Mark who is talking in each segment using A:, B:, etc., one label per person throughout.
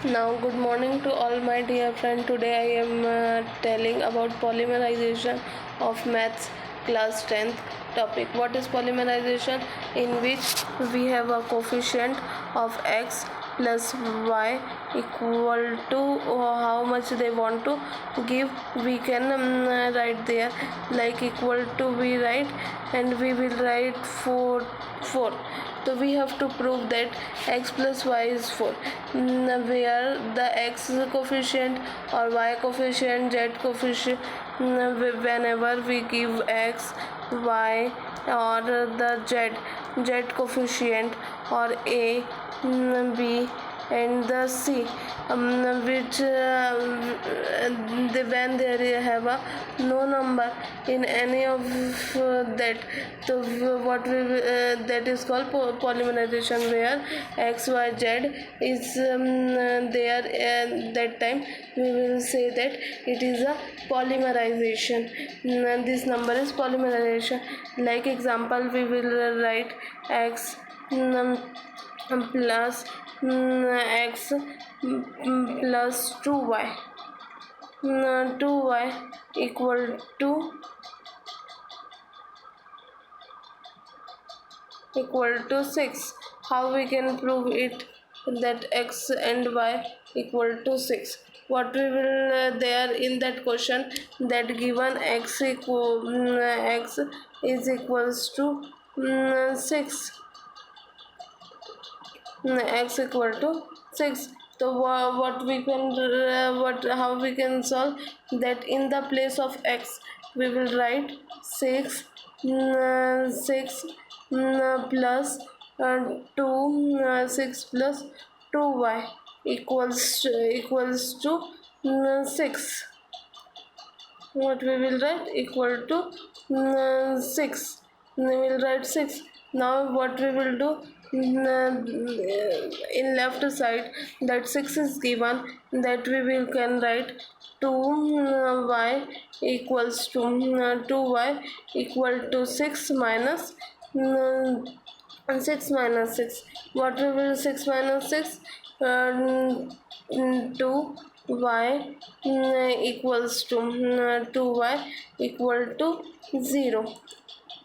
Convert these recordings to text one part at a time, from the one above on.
A: Now, good morning to all my dear friend. Today I am telling about polymerization of maths class 10th topic. What is polymerization? In which we have a coefficient of x plus y equal to how much they want to give. We can write there like equal to we write, and we will write 4. So we have to prove that x plus y is 4, where the x coefficient or y coefficient, z coefficient, whenever we give x, y or the z coefficient or a, b and the c, which when there have a no number in any of that, so what we that is called polymerization, where x y z is there that time we will say that it is a polymerization. This number is polymerization. Like example, we will write x plus x plus 2y, 2y equal to 6. How we can prove it that x and y equal to 6? What we will there in that question, that given x x is equals to 6, x equal to 6. So what we can how we can solve that? In the place of x we will write 6, 6 plus 2, 6 plus 2y equals to 6. What we will write? Equal to 6. We will write 6. Now what we will do, in left side that 6 is given, that we will can write 2y equals to 2y equal to 6 minus 6 minus 6. What we will 6 minus 6? 2y equals to 2y equal to 0.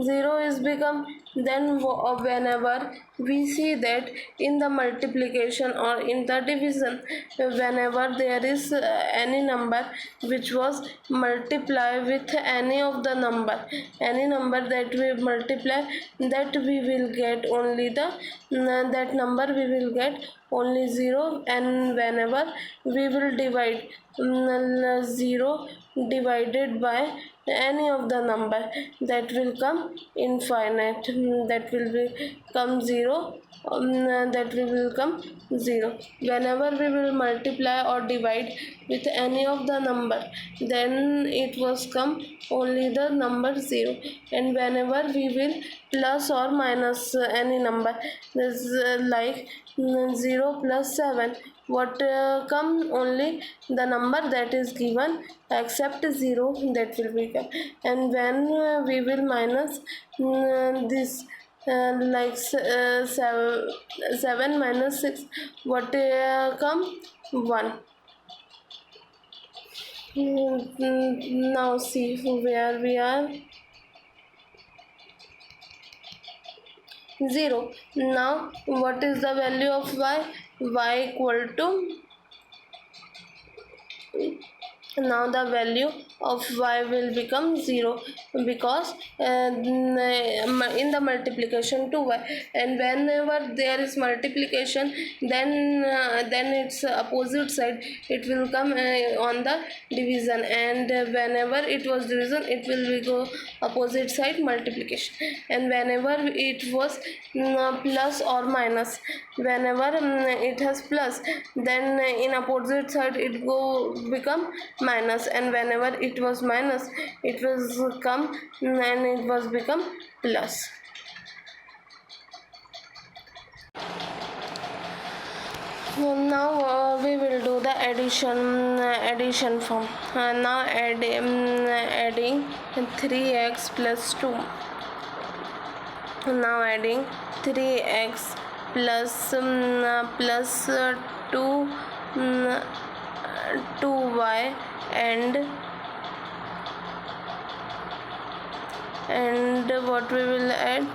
A: 0 is become. Then whenever we see that in the multiplication or in the division, whenever there is any number which was multiply with any of the any number that we multiply, that we will get only the that number we will get only 0. And whenever we will divide 0 divided by any of the number, that will come infinite, that will become 0, that will come 0. Whenever we will multiply or divide with any of the number, then it was come only the number 0. And whenever we will plus or minus any number, this like 0 plus 7, what come only the number that is given except 0, that will become. And when we will minus this like 7 minus 6, what come 1. Now see where we are. 0. Now what is the value of y? Y equal to, now the value of y will become 0, because in the multiplication to y. And whenever there is multiplication, then its opposite side it will come on the division, and whenever it was division, it will be go opposite side multiplication. And whenever it was plus or minus, whenever it has plus, then in opposite side it go become minus. And whenever it was minus, it was come and it was become plus. Now we will do the addition form. Now adding 3x plus 2. Now adding 3x plus 2 2y and what we will add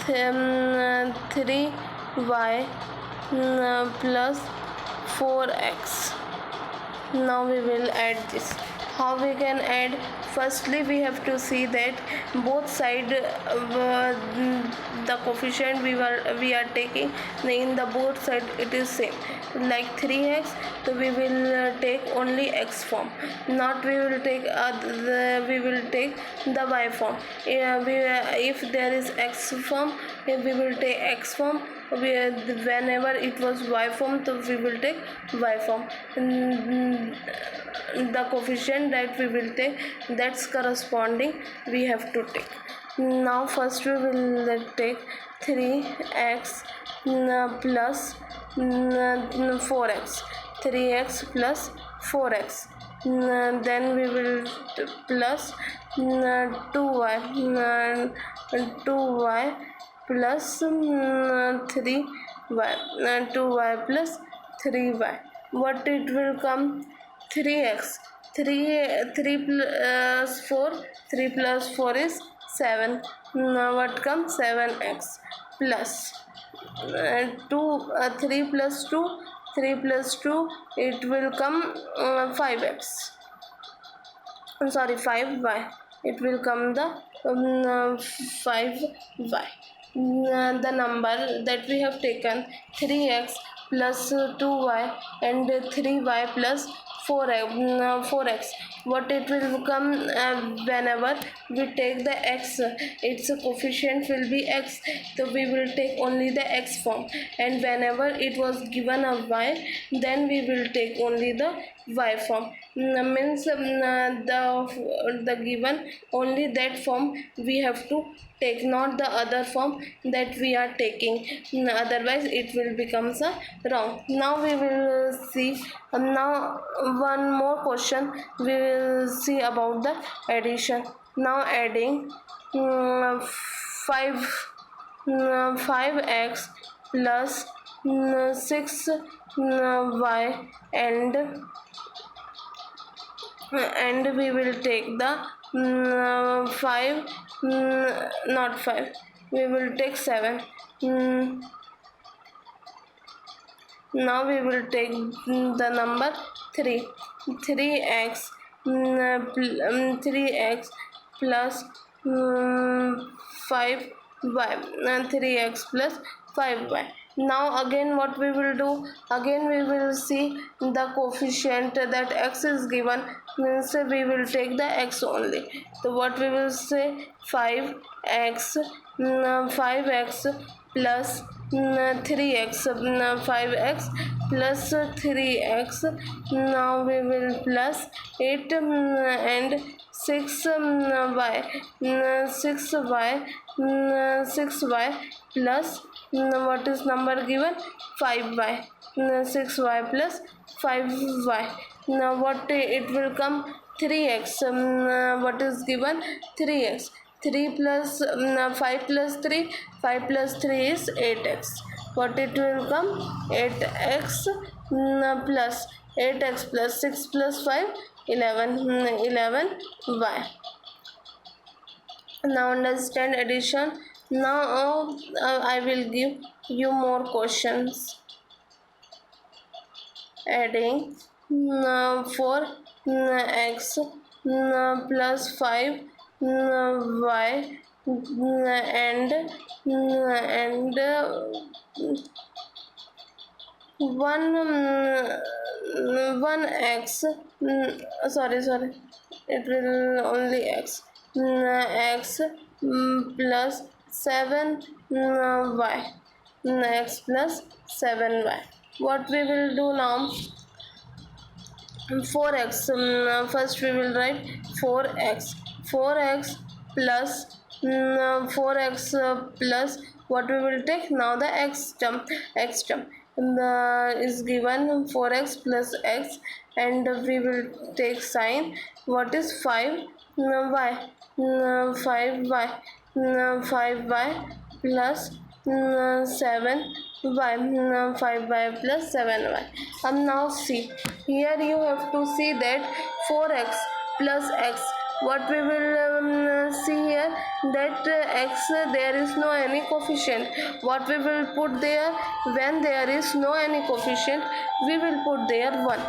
A: 3y plus 4x. Now we will add this. How we can add? Firstly, we have to see that both side the coefficient we are taking in the both side it is same, like 3x, so we will take only x form, not we will take the y form. If there is x form, we will take x form. Whenever it was y form, so we will take y form. The coefficient that we will take, that's corresponding we have to take. Now first we will take 3x plus 4x, 3x plus 4x. Then we will plus 2y plus 3y 2y plus 3y. What it will come? 3x, 3 plus 4, 3 plus 4 is 7. Now what comes? 7x plus 3 plus 2, 3 plus 2, it will come 5x. Sorry, 5y. It will come the 5y. The number that we have taken 3x plus 2y and 3y plus 4x. What it will become? Whenever we take the x, its coefficient will be x, so we will take only the x form. And whenever it was given a y, then we will take only the y form. Means the given only that form we have to take, not the other form that we are taking. Otherwise it will become wrong. Now we will see. Now one more question we will see about the addition. Now adding 5x plus 6y and we will take the 5 not 5, we will take 7. Now we will take the number 3x 3x plus 5y 3x plus 5y. Now again what we will do? Again we will see the coefficient that x is given, means we will take the x only. So what we will say? 5x plus 3x 5x plus 3x. Now we will plus 8 and 6y 6y plus what is number given? 5y 6y plus 5y. Now what it will come? 3x. What is given? 3x. 3 plus 5 plus 3, 5 plus 3 is 8x. What it will come? 8x plus 8x plus 6 plus 5, 11y. Now understand addition. Now I will give you more questions. Adding 4x plus 5y and 1x. Sorry, it will only x. X plus 7y. X plus 7y. What we will do now? 4x. First we will write 4x plus 4x plus what we will take? Now the x term is given 4x plus x, and we will take sign. What is 5y 5y plus 7y, 5y plus 7y. Now see, here you have to see that 4x plus x. What we will see here, that x there is no any coefficient. What we will put there, when there is no any coefficient, we will put there 1.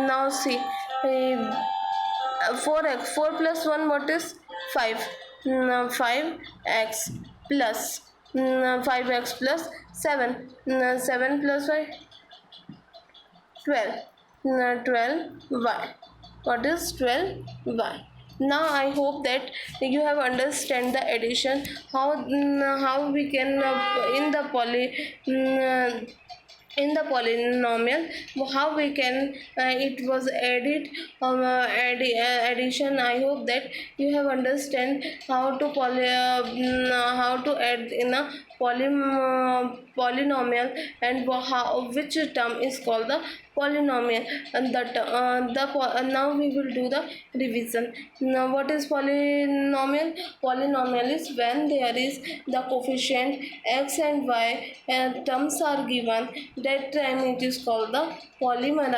A: Now see, 4x, 4 plus 1, what is 5? 5x plus 5x plus 7, 7 plus 5, 12, 12y. What is 12y? Now I hope that you have understand the addition, how we can in the polynomial, how we can it was added, addition. I hope that you have understand how to how to add in a polynomial, and which term is called the polynomial, and now we will do the revision. Now what is polynomial? Polynomial is when there is the coefficient x and y and terms are given, that time it is called the polynomial.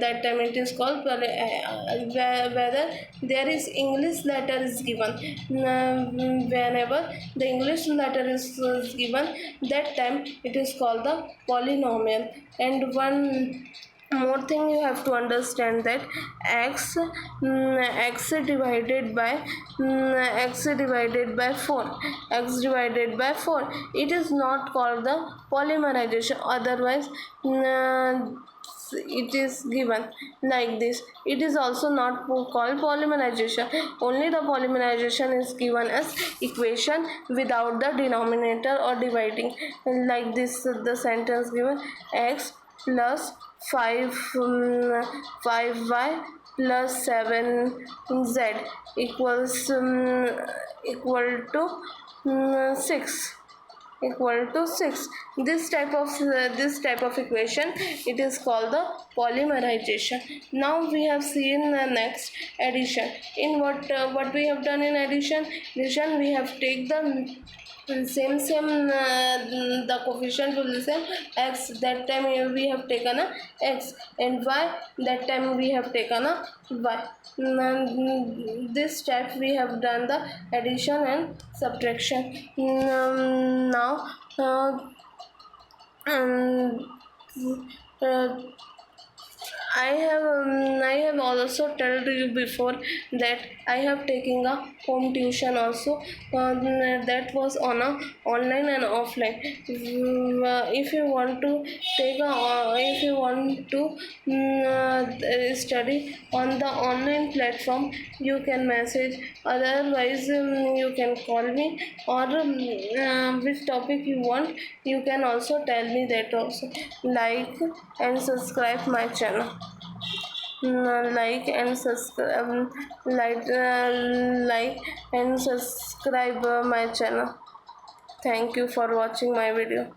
A: That time it is called whether there is English letter is given, whenever the English letter is given, that time it is called the polynomial. And one more thing you have to understand, that x divided by 4, x divided by 4, it is not called the polymerization. Otherwise it is given like this, it is also not called polymerization. Only the polymerization is given as equation without the denominator or dividing, like this. The sentence given, x plus 5y plus 7z equal to 6, equal to 6. This type of equation, it is called the polymerization. Now we have seen the next addition. In what we have done in addition, we have taken the same the coefficient will be same. X, that time we have taken a x, and y, that time we have taken a y. This step we have done the addition and subtraction. Now uh, I have also told you before that I have taken a home tuition also, that was on a online and offline. If you want to take a if you want to study on the online platform, you can message. Otherwise you can call me, or which topic you want, you can also tell me that also. Like and subscribe my channel. Like and subscribe, like and subscribe my channel. Thank you for watching my video.